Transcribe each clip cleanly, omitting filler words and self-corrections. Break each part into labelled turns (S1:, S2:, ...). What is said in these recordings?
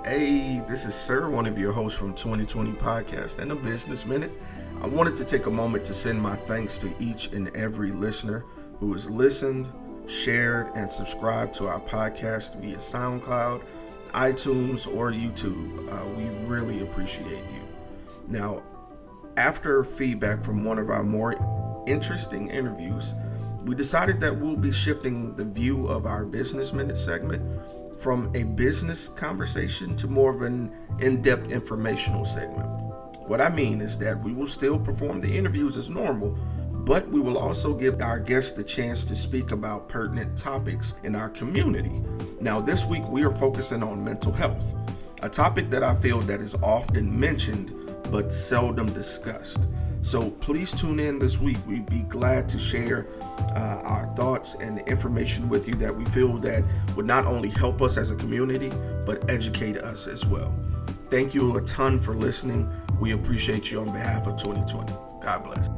S1: Hey, this is Sir, one of your hosts from 2020 Podcast and a Business Minute. I wanted to take a moment to send my thanks to each and every listener who has listened, shared, and subscribed to our podcast via SoundCloud, iTunes, or YouTube. We really appreciate you. Now, after feedback from one of our more interesting interviews, we decided that we'll be shifting the view of our Business Minute segment from a business conversation to more of an in-depth informational segment. What I mean is that we will still perform the interviews as normal, but we will also give our guests the chance to speak about pertinent topics in our community. Now, this week we are focusing on mental health, a topic that I feel that is often mentioned but seldom discussed. So please tune in this week. We'd be glad to share our thoughts and the information with you that we feel that would not only help us as a community, but educate us as well. Thank you a ton for listening. We appreciate you on behalf of 2020. God bless.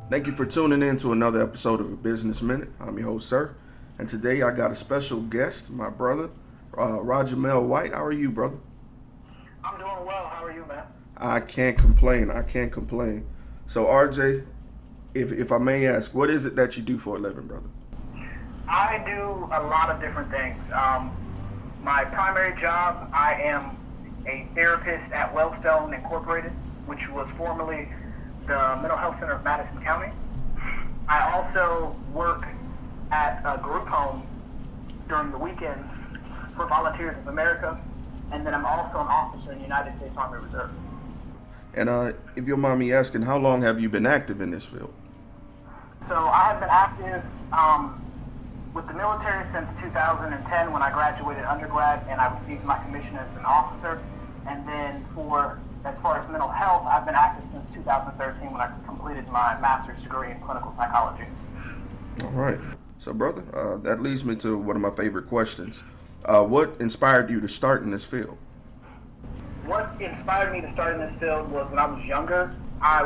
S1: Thank you for tuning in to another episode of A Business Minute. I'm your host, Sir. And today I got a special guest, my brother, RaJahmel White. How are you, brother?
S2: I'm doing well. How are you, man?
S1: I can't complain. So, RJ, if I may ask, what is it that you do for a living, brother?
S2: I do a lot of different things. My primary job, I am a therapist at Wellstone Incorporated, which was formerly the Mental Health Center of Madison County. I also work at a group home during the weekends for Volunteers of America, and then I'm also an officer in the United States Army Reserve.
S1: And if you don't mind me asking, how long have you been active in this field?
S2: So I have been active with the military since 2010 when I graduated undergrad and I received my commission as an officer. And then as far as mental health, I've been active since 2013 when I completed my master's degree in clinical psychology.
S1: All right. So, brother, that leads me to one of my favorite questions. What inspired you to start in this field?
S2: What inspired me to start in this field was when I was younger, I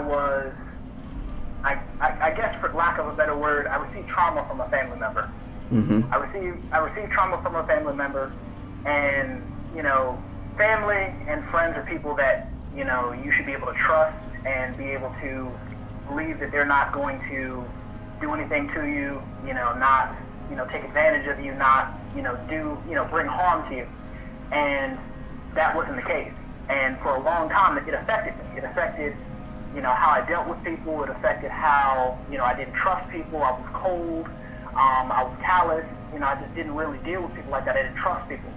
S2: guess for lack of a better word, I received trauma from a family member.
S1: Mm-hmm.
S2: I received trauma from a family member, and, family and friends are people that, you should be able to trust and be able to believe that they're not going to do anything to you, not, take advantage of you, not, bring harm to you. And that wasn't the case. And for a long time, it affected me. It affected, how I dealt with people. It affected how, I didn't trust people. I was cold. I was callous. I just didn't really deal with people like that. I didn't trust people.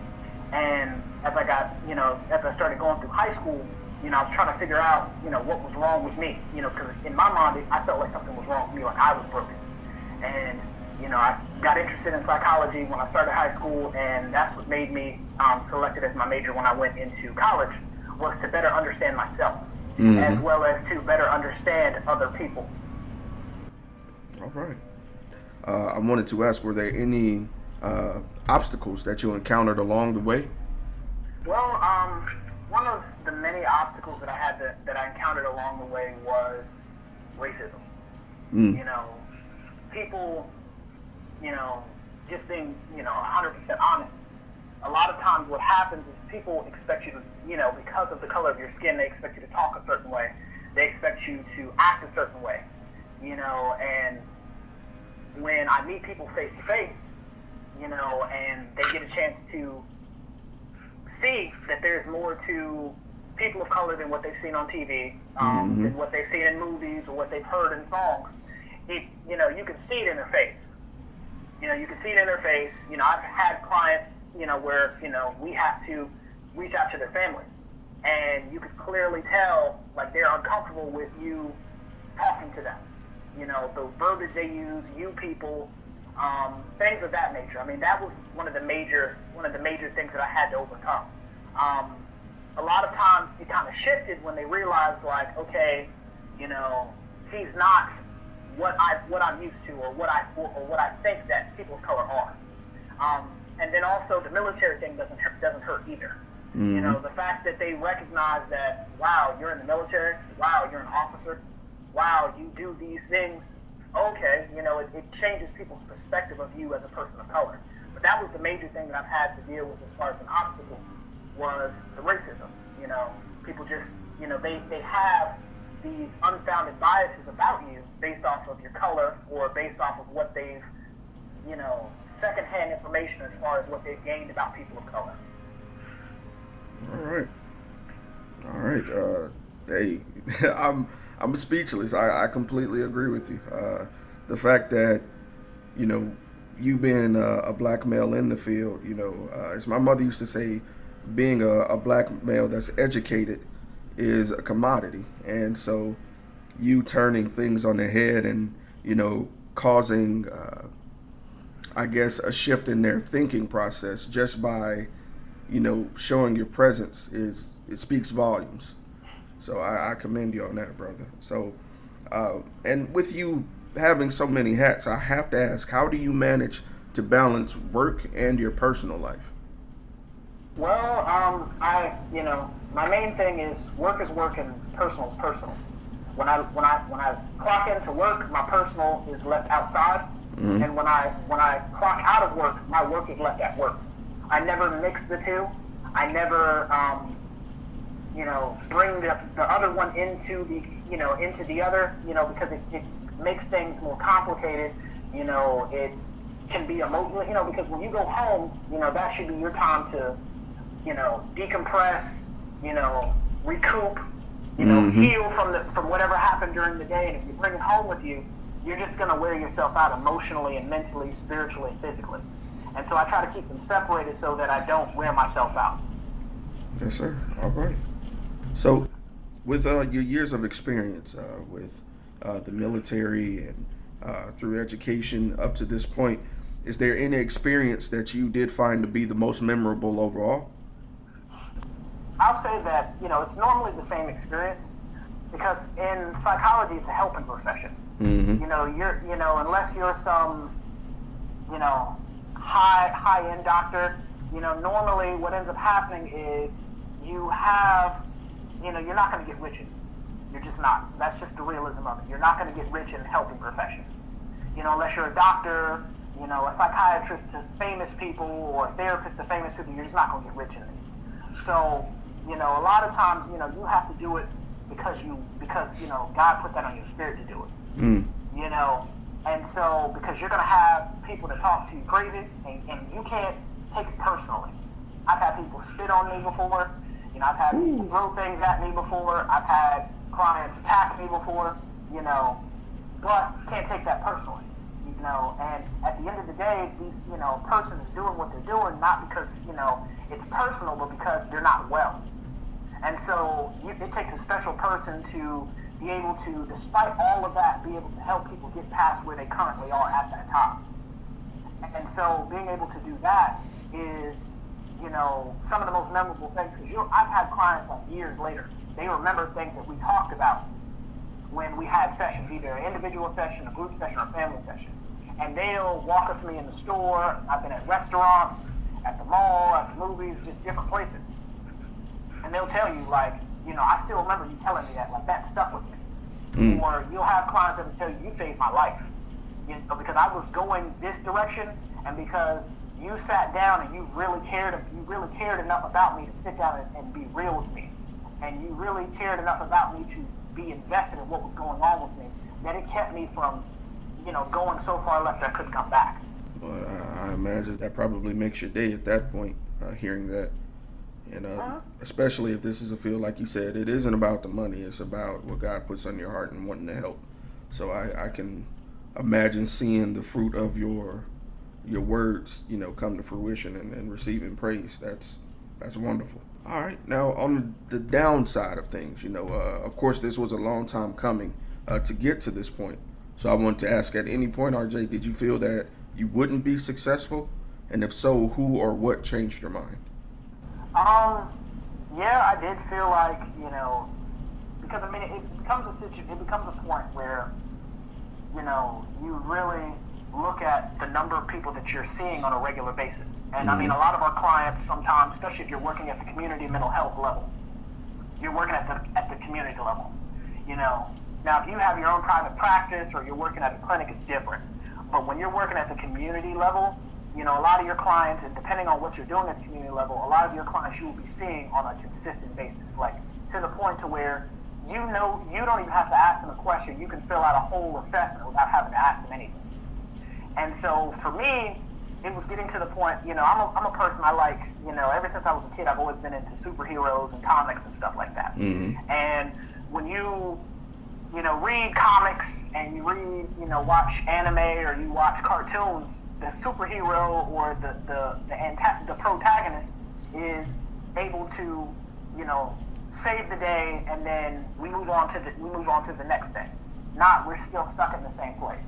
S2: And as I got, as I started going through high school, I was trying to figure out, what was wrong with me, because in my mind, I felt like something was wrong with me, like I was broken. And, I got interested in psychology when I started high school, and that's what made me selected as my major when I went into college, was to better understand myself, mm-hmm. as well as to better understand other people.
S1: All right. I wanted to ask, were there any obstacles that you encountered along the way?
S2: Well, one of the many obstacles that I encountered along the way was racism.
S1: Mm.
S2: People, just being, 100% honest. A lot of times what happens is people expect you to, because of the color of your skin, they expect you to talk a certain way. They expect you to act a certain way, and when I meet people face to face, and they get a chance to see that there's more to people of color than what they've seen on TV,
S1: mm-hmm.
S2: than what they've seen in movies or what they've heard in songs. You can see it in their face. You can see it in their face. I've had clients, where, we have to reach out to their families. And you could clearly tell, like, they're uncomfortable with you talking to them. The verbiage they use, you people, things of that nature. I mean, that was one of the major things that I had to overcome. A lot of times it kind of shifted when they realized, like, okay, he's not what I'm used to, or what I think that people of color are. And then also the military thing doesn't hurt either.
S1: Mm-hmm.
S2: The fact that they recognize that, wow, you're in the military, wow, you're an officer, wow, you do these things. Okay, it changes people's perspective of you as a person of color. But that was the major thing that I've had to deal with as far as an obstacle was the racism. People just, they have these unfounded biases about you based off of your color or based off of what they've, secondhand information as far as what they've gained about people of color.
S1: All right. Hey, I'm speechless. I completely agree with you. The fact that, you being a black male in the field, as my mother used to say, being a black male that's educated is a commodity. And so you turning things on their head and, causing, I guess, a shift in their thinking process just by, showing your presence it speaks volumes. So I commend you on that, brother. So, and with you having so many hats, I have to ask, how do you manage to balance work and your personal life?
S2: Well, my main thing is work and personal is personal. When I clock into work, my personal is left outside, mm-hmm. And when I clock out of work, my work is left at work. I never mix the two. I never bring the other one into the other, because it makes things more complicated. It can be emotional, because when you go home, that should be your time to, decompress, recoup, mm-hmm. heal from whatever happened during the day. And if you bring it home with you, you're just going to wear yourself out emotionally and mentally, spiritually, and physically. And so I try to keep them separated so that I don't wear myself out.
S1: Yes, sir. All right. So, with your years of experience with the military and through education up to this point, is there any experience that you did find to be the most memorable overall?
S2: I'll say that, it's normally the same experience because in psychology, it's a helping profession. Mm-hmm. Unless you're some, high-end doctor, normally what ends up happening is you have, you're not going to get rich in it. You're just not. That's just the realism of it. You're not going to get rich in helping profession. Unless you're a doctor, a psychiatrist to famous people or a therapist to famous people, you're just not going to get rich in it. So, a lot of times, you have to do it because God put that on your spirit to do it. Mm. And so because you're going to have people that talk to you crazy and you can't take it personally. I've had people spit on me before. I've had people throw things at me before. I've had clients attack me before, but can't take that personally, and at the end of the day, these, person is doing what they're doing, not because, it's personal, but because they're not well. And so it takes a special person to be able to, despite all of that, be able to help people get past where they currently are at that time. And so being able to do that is, some of the most memorable things, because I've had clients like years later, they remember things that we talked about when we had sessions, either an individual session, a group session, or a family session. And they'll walk up to me in the store. I've been at restaurants, at the mall, at the movies, just different places. And they'll tell you, like, I still remember you telling me that, like, that stuck with me. Mm. Or you'll have clients that will tell you saved my life. Because I was going this direction, and because you sat down and you really cared enough about me to sit down and be real with me. And you really cared enough about me to be invested in what was going on with me, that it kept me from, going so far left I couldn't come back.
S1: Well, I imagine that probably makes your day at that point, hearing that. And especially if this is a field, like you said, it isn't about the money. It's about what God puts on your heart and wanting to help. So I can imagine seeing the fruit of your words, come to fruition and receiving praise. That's wonderful. All right. Now, on the downside of things, of course, this was a long time coming to get to this point. So I want to ask, at any point, RJ, did you feel that you wouldn't be successful? And if so, who or what changed your mind?
S2: Yeah, I did feel like, because it becomes a point where, you really look at the number of people that you're seeing on a regular basis. And mm-hmm. A lot of our clients sometimes, especially if you're working at the community mental health level, you're working at the community level, Now, if you have your own private practice or you're working at a clinic, it's different. But when you're working at the community level, you know, a lot of your clients, and depending on what you're doing at the community level, a lot of your clients you will be seeing on a consistent basis, like to the point to where you know you don't even have to ask them a question. You can fill out a whole assessment without having to ask them anything. And so for me, it was getting to the point, you know, I'm a person I like, you know, ever since I was a kid, I've always been into superheroes and comics and stuff like that.
S1: Mm-hmm.
S2: And when you know, read comics and you read, you know, watch anime or you watch cartoons, the superhero or the protagonist is able to, you know, save the day, and then we move on to the next thing. Not we're still stuck in the same place.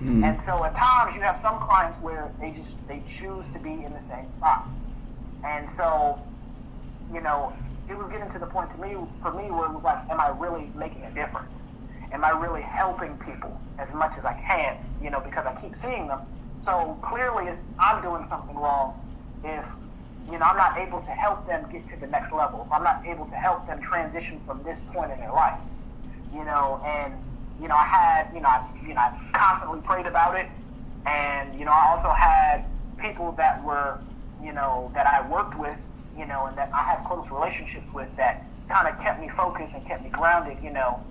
S2: Mm-hmm. And so at times you have some clients where they choose to be in the same spot. And so, you know, it was getting to the point for me where it was like, am I really making a difference? Am I really helping people as much as I can? You know, because I keep seeing them. So clearly I'm doing something wrong if, you know, I'm not able to help them get to the next level. If I'm not able to help them transition from this point in their life. You know, and, you know, I constantly prayed about it. And, you know, I also had people that were, you know, that I worked with, you know, and that I had close relationships with that kind of kept me focused and kept me grounded, you know,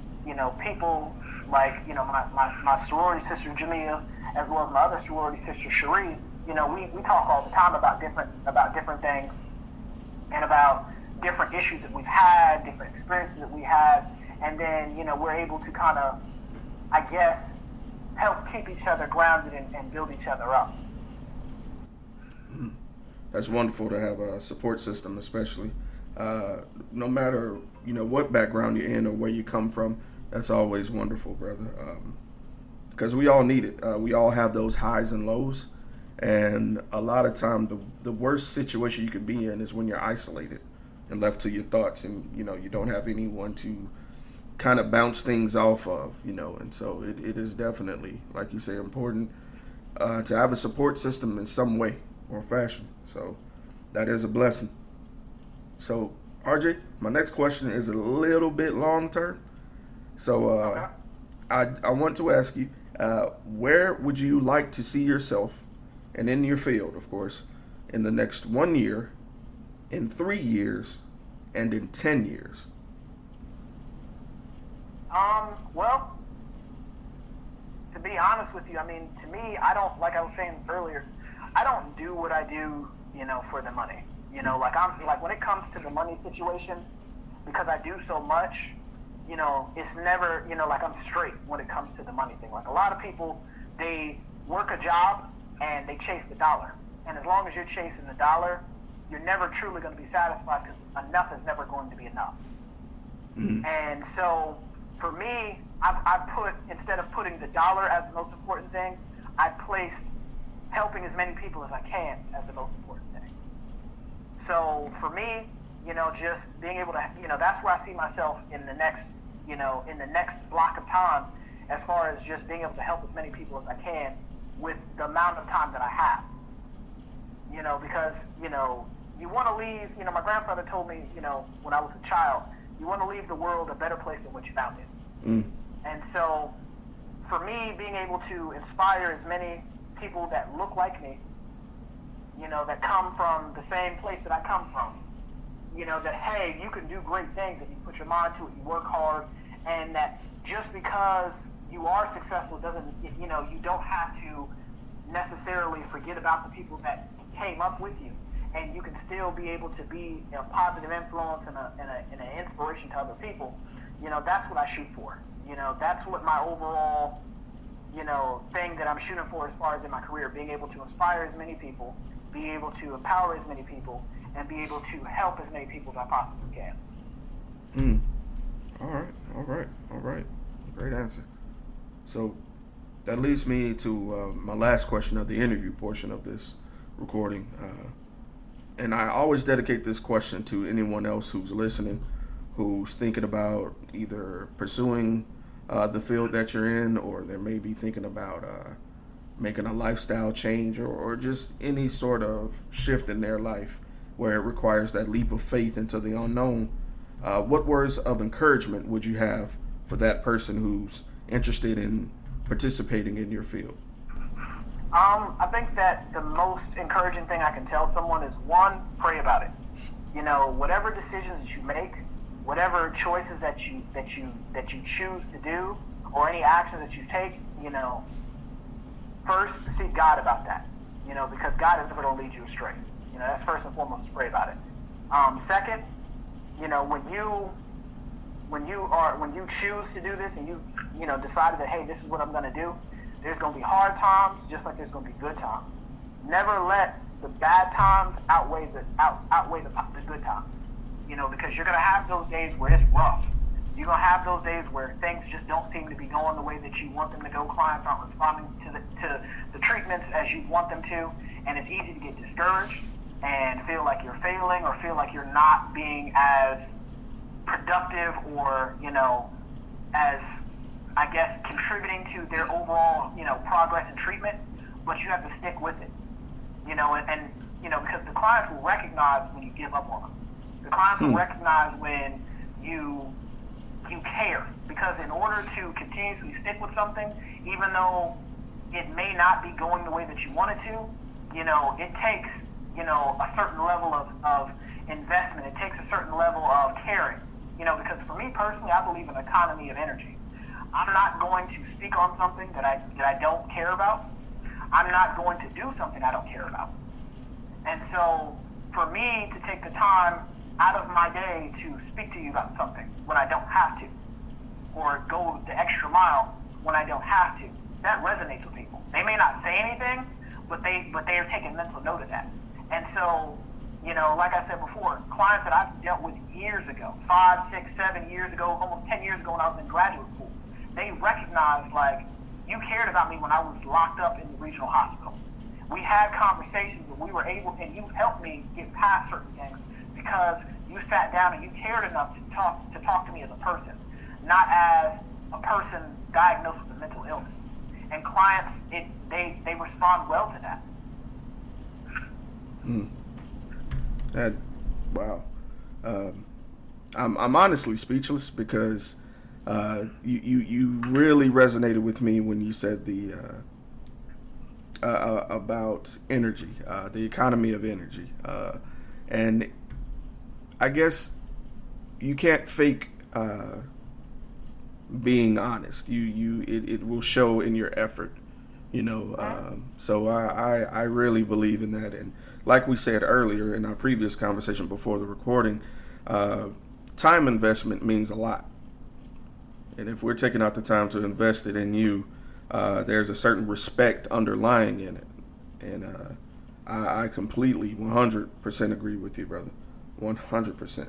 S2: people like, you know, my sorority sister Jamia, as well as my other sorority sister Cherie, you know, we talk all the time about different things and about different issues that we've had, different experiences that we had, and then, you know, we're able to kind of, I guess, help keep each other grounded and build each other up.
S1: That's wonderful to have a support system, especially no matter, you know, what background you're in or where you come from. That's always wonderful, brother, because we all need it. We all have those highs and lows, and a lot of time the worst situation you could be in is when you're isolated and left to your thoughts, and, you know, you don't have anyone to kind of bounce things off of, you know. And so it is definitely, like you say, important to have a support system in some way or fashion. So that is a blessing. So RJ, my next question is a little bit long term. So I want to ask you, where would you like to see yourself, and in your field, of course, in the next 1 year, in 3 years, and in 10 years?
S2: Well, to be honest with you, I mean, to me, I don't, like I was saying earlier, I don't do what I do, you know, for the money. You know, like when it comes to the money situation, because I do so much, you know, it's never, you know, like I'm straight when it comes to the money thing. Like a lot of people, they work a job and they chase the dollar. And as long as you're chasing the dollar, you're never truly going to be satisfied, because enough is never going to be enough. Mm-hmm. And so for me, I've put, instead of putting the dollar as the most important thing, I placed helping as many people as I can as the most important thing. So for me, you know, just being able to, you know, that's where I see myself in the next, you know, in the next block of time, as far as just being able to help as many people as I can with the amount of time that I have. You know, because, you know, you want to leave, you know, my grandfather told me, you know, when I was a child, you want to leave the world a better place than what you found it. Mm. And so for me, being able to inspire as many people that look like me, you know, that come from the same place that I come from, you know, that, hey, you can do great things if you put your mind to it, you work hard, and that just because you are successful doesn't, you know, you don't have to necessarily forget about the people that came up with you, and you can still be able to be a positive influence and an inspiration to other people. You know, that's what I shoot for. You know, that's what my overall, you know, thing that I'm shooting for as far as in my career, being able to inspire as many people, be able to empower as many people, and be able to help as many people as I possibly can.
S1: All right. Great answer. So that leads me to my last question of the interview portion of this recording. And I always dedicate this question to anyone else who's listening, who's thinking about either pursuing the field that you're in, or they may be thinking about making a lifestyle change, or just any sort of shift in their life where it requires that leap of faith into the unknown. What words of encouragement would you have for that person who's interested in participating in your field?
S2: I think that the most encouraging thing I can tell someone is, one, pray about it. Whatever decisions that you make, whatever choices that you choose to do, or any action that you take, first seek God about that. Because God is never going to lead you astray. That's first and foremost, to pray about it. Second, when you choose to do this and you decided that, hey, this is what I'm going to do, there's going to be hard times just like there's going to be good times. Never let the bad times outweigh the good times. Because you're going to have those days where it's rough. You're going to have those days where things just don't seem to be going the way that you want them to go. Clients aren't responding to the treatments as you want them to, and it's easy to get discouraged and feel like you're failing, or feel like you're not being as productive, or as, I guess, contributing to their overall progress in treatment. But you have to stick with it, and because the clients will recognize when you give up on them. The clients will recognize when you care, because in order to continuously stick with something, even though it may not be going the way that you want it to, it takes a certain level of investment. It takes a certain level of caring, because for me personally, I believe in an economy of energy. I'm not going to speak on something that I don't care about. I'm not going to do something I don't care about. And so for me to take the time out of my day to speak to you about something when I don't have to, or go the extra mile when I don't have to, that resonates with people. They may not say anything, but they are taking mental note of that. And so, like I said before, clients that I've dealt with years ago, 5, 6, 7 years ago, almost 10 years ago when I was in graduate school, they recognized, like, you cared about me when I was locked up in the regional hospital. We had conversations, and you helped me get past certain things because you sat down and you cared enough to talk to me as a person, not as a person diagnosed with a mental illness. And clients, they respond well to that.
S1: Wow. I'm honestly speechless, because you really resonated with me when you said the about energy, the economy of energy, and I guess you can't fake being honest. It will show in your effort, so I really believe in that. And like we said earlier in our previous conversation before the recording, time investment means a lot. And if we're taking out the time to invest it in you, there's a certain respect underlying in it. And I completely 100% agree with you, brother. 100%.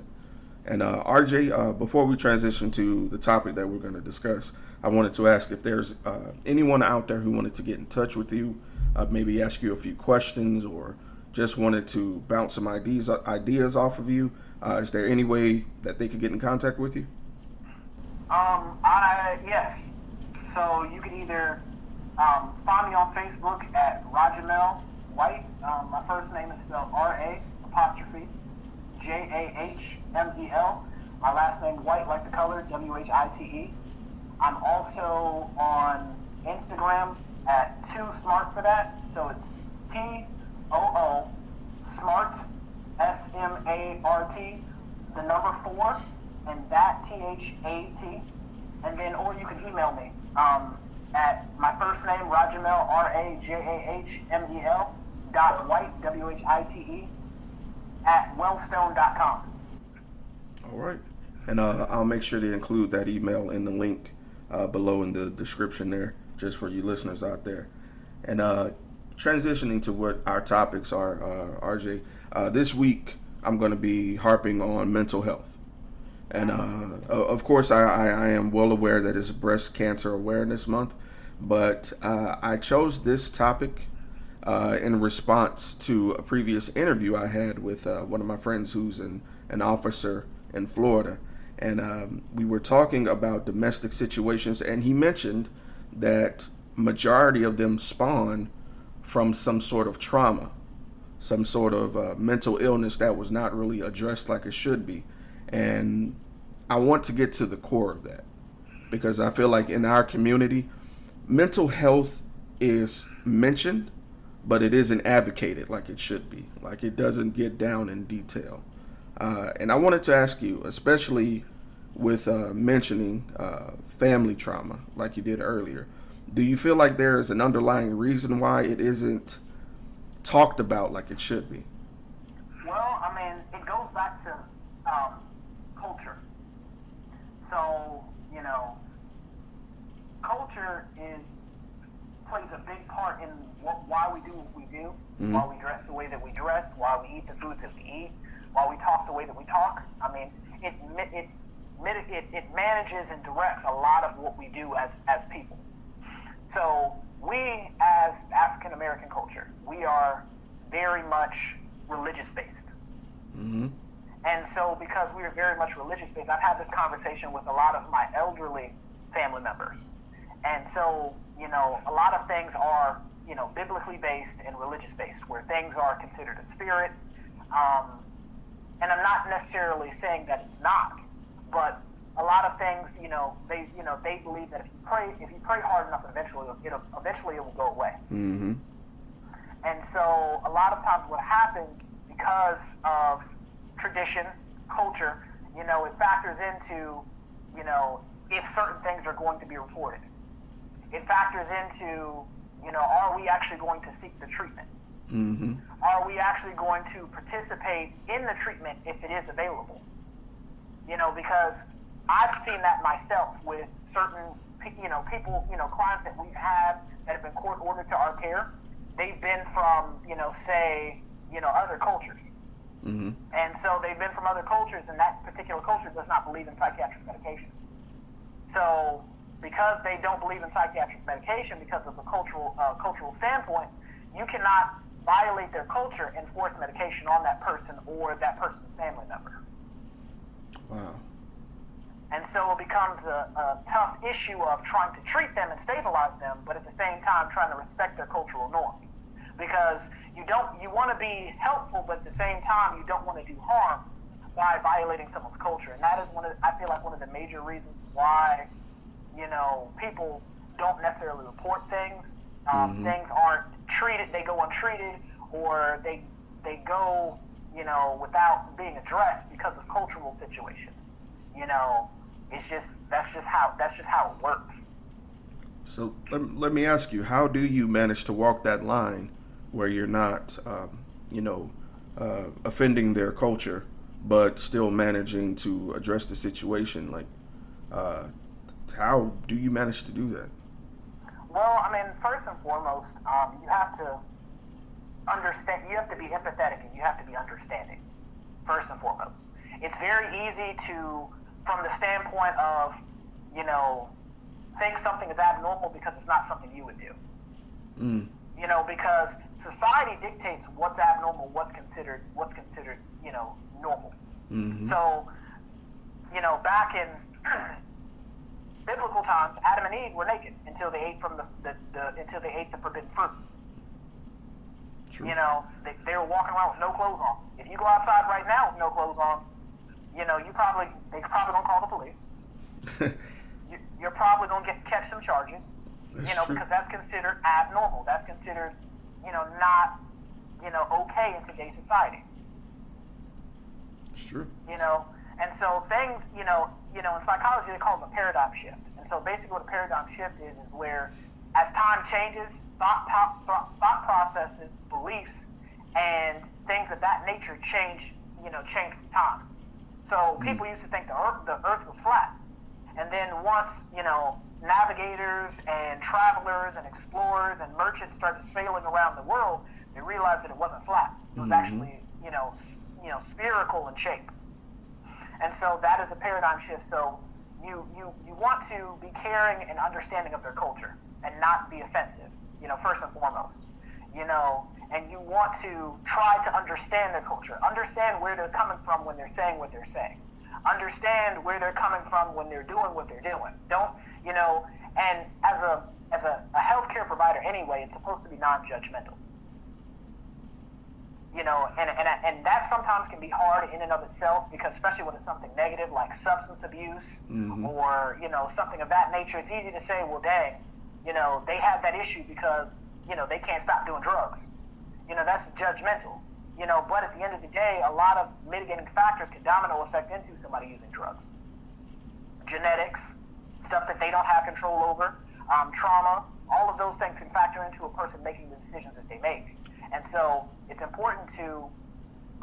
S1: And RJ, before we transition to the topic that we're going to discuss, I wanted to ask if there's anyone out there who wanted to get in touch with you, maybe ask you a few questions, or just wanted to bounce some ideas off of you. Is there any way that they could get in contact with you?
S2: Yes. So you can either find me on Facebook at RaJahmel White. My first name is spelled RA''JAHMEL. My last name White, like the color, WHITE. I'm also on Instagram at Too Smart for that. So it's TOO Smart SMART, the number 4, and that THAT. And then, or you can email me at my first name, RaJahmel, RaJahmel .White, WHITE, at wellstone.com.
S1: All right. And I'll make sure to include that email in the link below in the description there, just for you listeners out there. And transitioning to what our topics are, RJ, this week I'm going to be harping on mental health. And of course, I am well aware that it's Breast Cancer Awareness Month, but I chose this topic in response to a previous interview I had with one of my friends who's an officer in Florida. And we were talking about domestic situations, and he mentioned that majority of them spawn from some sort of trauma, some sort of mental illness that was not really addressed like it should be. And I want to get to the core of that, because I feel like in our community, mental health is mentioned, but it isn't advocated like it should be. Like it doesn't get down in detail. And I wanted to ask you, especially with mentioning family trauma, like you did earlier, do you feel like there is an underlying reason why it isn't talked about like it should be?
S2: Well, I mean, it goes back to culture. So, culture plays a big part in why we do what we do, why we dress the way that we dress, why we eat the foods that we eat, why we talk the way that we talk. I mean, it manages and directs a lot of what we do as people. So we, as African American culture, we are very much religious based.
S1: Mm-hmm.
S2: And so because we are very much religious based, I've had this conversation with a lot of my elderly family members. And so, a lot of things are, biblically based and religious based, where things are considered a spirit. And I'm not necessarily saying that it's not, but a lot of things, they believe that if you pray hard enough, eventually it will go away.
S1: Mm-hmm.
S2: And so a lot of times what happens, because of tradition, culture, it factors into, if certain things are going to be reported. It factors into, are we actually going to seek the treatment?
S1: Mm-hmm.
S2: Are we actually going to participate in the treatment if it is available? Because I've seen that myself with certain, people, clients that we've had that have been court ordered to our care. They've been from, say, other cultures.
S1: Mm-hmm.
S2: And so they've been from other cultures, and that particular culture does not believe in psychiatric medication. So because they don't believe in psychiatric medication, because of the cultural standpoint, you cannot violate their culture and force medication on that person or that person's family member.
S1: Wow.
S2: And so it becomes a tough issue of trying to treat them and stabilize them, but at the same time trying to respect their cultural norms. Because you want to be helpful, but at the same time you don't want to do harm by violating someone's culture. And that is I feel like one of the major reasons why, people don't necessarily report things. Things aren't treated, they go untreated, or they go, without being addressed because of cultural situations. That's just how it works.
S1: So let me ask you, how do you manage to walk that line where you're not, offending their culture, but still managing to address the situation? Like, how do you manage to do that?
S2: Well, I mean, first and foremost, you have to understand. You have to be empathetic, and you have to be understanding. First and foremost, it's very easy to, from the standpoint of, think something is abnormal because it's not something you would do. Because society dictates what's abnormal, what's considered, normal.
S1: Mm-hmm.
S2: So, back in biblical times, Adam and Eve were naked until they ate from until they ate the forbidden fruit.
S1: True.
S2: They were walking around with no clothes on. If you go outside right now with no clothes on, they probably gonna call the police. You're probably gonna catch some charges.
S1: That's true.
S2: Because that's considered abnormal. That's considered, not, okay in today's society.
S1: It's true.
S2: And so things, in psychology they call it a paradigm shift. And so basically what a paradigm shift is where as time changes, thought processes, beliefs, and things of that nature change with time. So people used to think the earth was flat. And then once, navigators and travelers and explorers and merchants started sailing around the world, they realized that it wasn't flat. It was actually, spherical in shape. And so that is a paradigm shift. So you want to be caring and understanding of their culture and not be offensive, first and foremost, and you want to try to understand their culture, understand where they're coming from when they're saying what they're saying, understand where they're coming from when they're doing what they're doing. Don't, and as a healthcare provider anyway, it's supposed to be non-judgmental. And that sometimes can be hard in and of itself, because especially when it's something negative like substance abuse, or, something of that nature, it's easy to say, well, dang, they have that issue because, they can't stop doing drugs. That's judgmental. But at the end of the day, a lot of mitigating factors can domino effect into somebody using drugs. Genetics, stuff that they don't have control over, trauma, all of those things can factor into a person making the decisions that they make. And so it's important to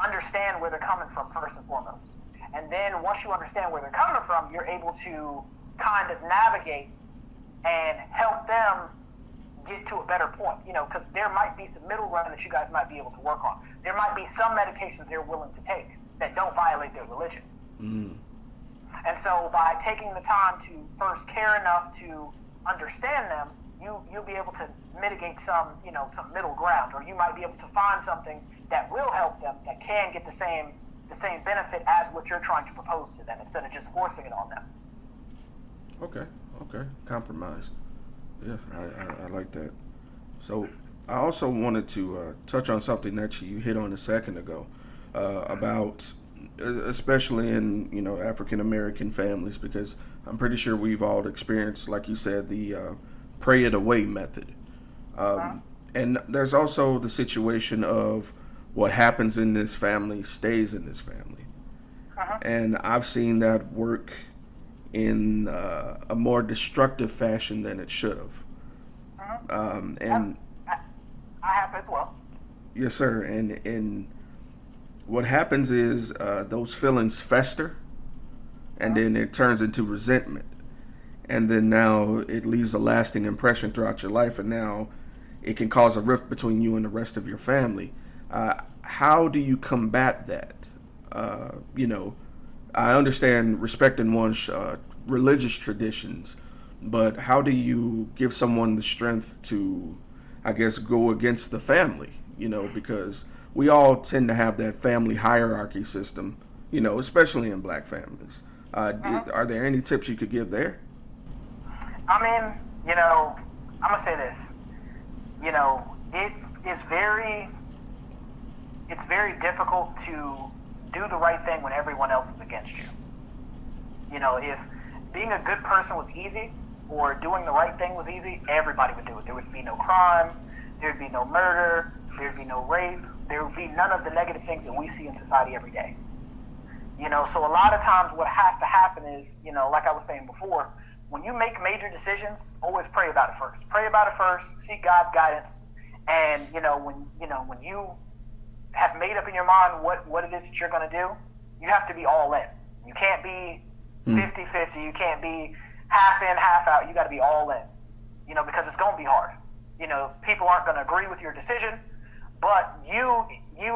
S2: understand where they're coming from first and foremost. And then once you understand where they're coming from, you're able to kind of navigate and help them get to a better point, because there might be some middle ground that you guys might be able to work on. There might be some medications they're willing to take that don't violate their religion. And so by taking the time to first care enough to understand them, you'll be able to mitigate some middle ground, or you might be able to find something that will help them, that can get the same benefit as what you're trying to propose to them, instead of just forcing it on them.
S1: Okay. Compromise. Yeah, I like that. So I also wanted to touch on something that you hit on a second ago, about, especially in, African American families, because I'm pretty sure we've all experienced, like you said, the pray it away method. And there's also the situation of what happens in this family stays in this family. And I've seen that work in a more destructive fashion than it should have. And
S2: I have as well.
S1: Yes, sir. And what happens is those feelings fester, and then it turns into resentment. And then now it leaves a lasting impression throughout your life, and now it can cause a rift between you and the rest of your family. How do you combat that? I understand respecting one's religious traditions, but how do you give someone the strength to, I guess, go against the family? Because we all tend to have that family hierarchy system, especially in black families. Are there any tips you could give there?
S2: I mean, I'm gonna say this. It's very difficult to do the right thing when everyone else is against you. If being a good person was easy, or doing the right thing was easy, everybody would do it. There would be no crime, there would be no murder, there would be no rape, there would be none of the negative things that we see in society every day. So a lot of times what has to happen is, like I was saying before, when you make major decisions, always pray about it first. Pray about it first, seek God's guidance, and when you have made up in your mind what it is that you're going to do, you have to be all in. You can't be 50-50. You can't be half in, half out. You got to be all in, because it's going to be hard. People aren't going to agree with your decision, but you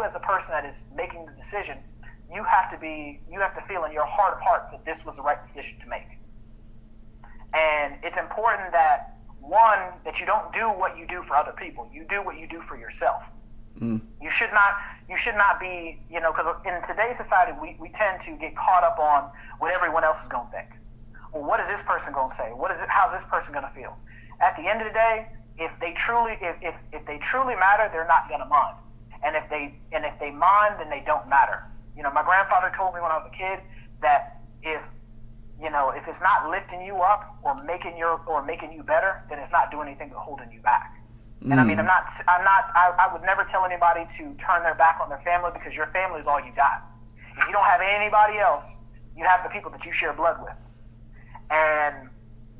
S2: as a person that is making the decision, you have to feel in your heart of hearts that this was the right decision to make. And it's important that, one, that you don't do what you do for other people. You do what you do for yourself. You should not be, because in today's society, we tend to get caught up on what everyone else is going to think. Well, what is this person going to say? How's this person going to feel? At the end of the day, if they truly matter, they're not going to mind. And if they mind, then they don't matter. My grandfather told me when I was a kid that if it's not lifting you up or making you better, then it's not doing anything but holding you back. And I mean, I would never tell anybody to turn their back on their family, because your family is all you got. If you don't have anybody else, you have the people that you share blood with.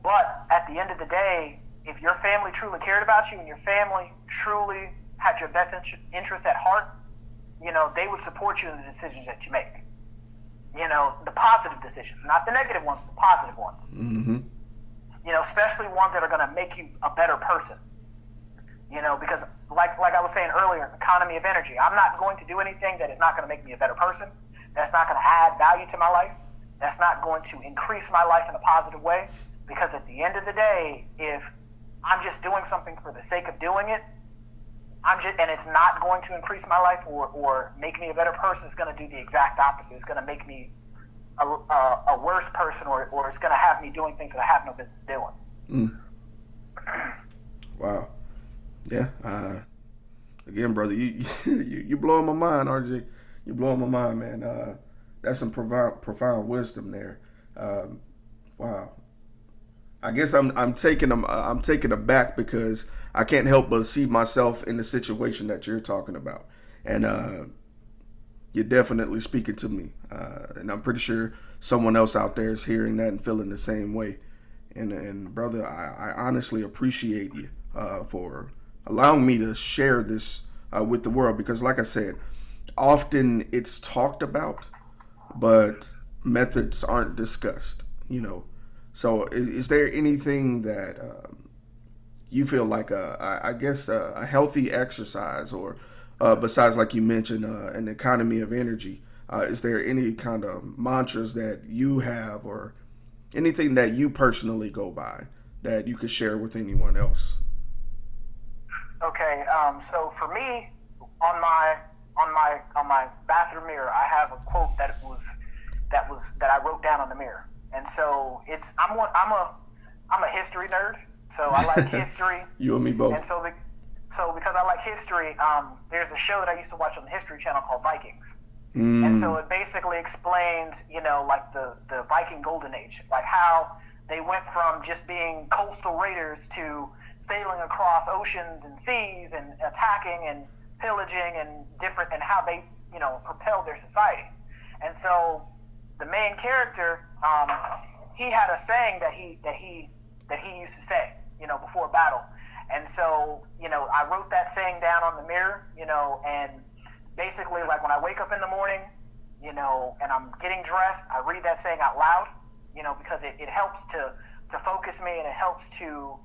S2: But at the end of the day, if your family truly cared about you and your family truly had your best interest at heart, they would support you in the decisions that you make. The positive decisions, not the negative ones, the positive ones. Especially ones that are going to make you a better person. Because like I was saying earlier, economy of energy. I'm not going to do anything that is not going to make me a better person. That's not going to add value to my life. That's not going to increase my life in a positive way. Because at the end of the day, if I'm just doing something for the sake of doing it, and it's not going to increase my life or make me a better person, it's going to do the exact opposite. It's going to make me a worse person, or it's going to have me doing things that I have no business doing.
S1: Wow. Yeah. Again, brother, you blowing my mind, RJ. You blowing my mind, man. That's some profound wisdom there. Wow. I guess I'm taken aback because I can't help but see myself in the situation that you're talking about, and you're definitely speaking to me, and I'm pretty sure someone else out there is hearing that and feeling the same way. And brother, I honestly appreciate you for allowing me to share this with the world because, like I said, often it's talked about, but methods aren't discussed. So is there anything that you feel like I guess a healthy exercise or besides, like you mentioned, an economy of energy? Is there any kind of mantras that you have or anything that you personally go by that you could share with anyone else?
S2: Okay, so for me, on my bathroom mirror, I have a quote that I wrote down on the mirror, and so I'm a history nerd, so I like history.
S1: You and me both.
S2: And so because I like history, there's a show that I used to watch on the History Channel called Vikings. And so it basically explains, like the Viking Golden Age, like how they went from just being coastal raiders to sailing across oceans and seas and attacking and pillaging and how they, propelled their society. And so the main character, he had a saying that he used to say, before battle. And so, I wrote that saying down on the mirror, and basically, like when I wake up in the morning, and I'm getting dressed, I read that saying out loud, because it helps to focus me and it helps to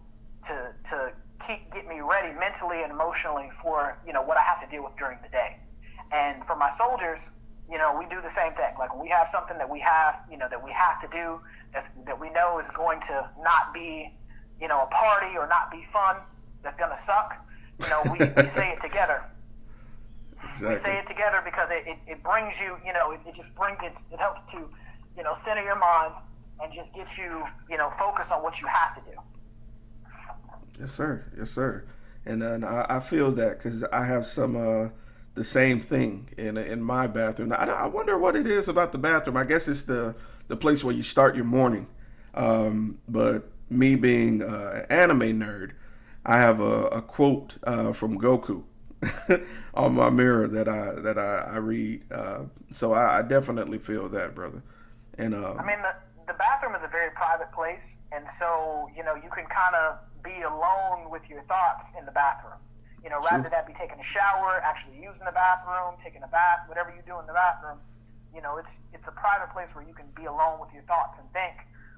S2: get me ready mentally and emotionally for, what I have to deal with during the day. And for my soldiers, we do the same thing. Like when we have something that we have, that we have to do, that we know is going to not be, a party or not be fun, that's going to suck, we say it together.
S1: Exactly.
S2: We say it together because it brings you, it just brings it helps to, center your mind and just get you, focused on what you have to do.
S1: Yes, sir. Yes, sir. And I feel that because I have some the same thing in my bathroom. I wonder what it is about the bathroom. I guess it's the place where you start your morning. But me being an anime nerd, I have a quote from Goku on my mirror that I read. So I definitely feel that, brother. And
S2: I mean, the bathroom is a very private place, and so you can kind of be alone with your thoughts in the bathroom. Rather that be taking a shower, actually using the bathroom, taking a bath, whatever you do in the bathroom. It's a private place where you can be alone with your thoughts and think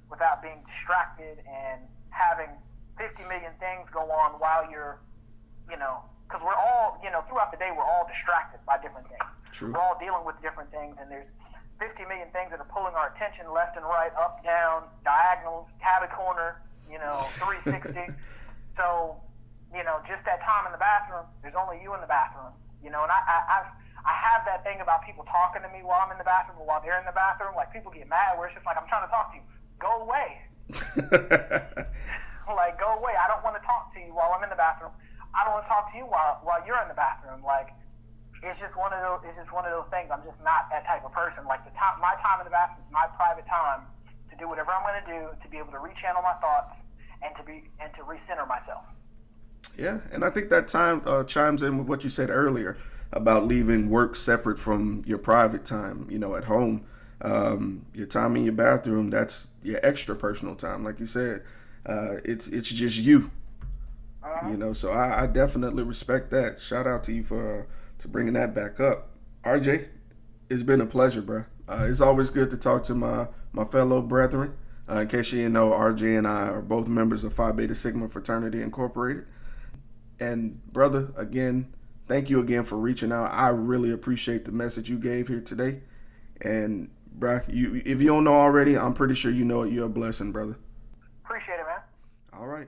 S2: without being distracted and having 50 million things go on while you're, because we're all, throughout the day, we're all distracted by different things.
S1: True.
S2: We're all dealing with different things, and there's 50 million things that are pulling our attention left and right, up, down, diagonal, cabin corner, 360. So, just that time in the bathroom, there's only you in the bathroom, and I have that thing about people talking to me while I'm in the bathroom or while they're in the bathroom. Like, people get mad where it's just like, I'm trying to talk to you. Go away. Like, go away. I don't want to talk to you while I'm in the bathroom. I don't want to talk to you while you're in the bathroom. Like, it's just one of those things. I'm just not that type of person. Like, my time in the bathroom is my private time to do whatever I'm going to do to be able to rechannel my thoughts and to recenter myself.
S1: Yeah, and I think that chimes in with what you said earlier about leaving work separate from your private time. At home, your time in your bathroom, that's your extra personal time. Like you said, it's just you. So I definitely respect that. Shout out to you for bringing that back up. RJ, it's been a pleasure, bro. It's always good to talk to my fellow brethren. In case you didn't know, RJ and I are both members of Phi Beta Sigma Fraternity Incorporated. And brother, again, thank you again for reaching out. I really appreciate the message you gave here today. And bro, if you don't know already, I'm pretty sure you know it. You're a blessing, brother.
S2: Appreciate it, man.
S1: All right.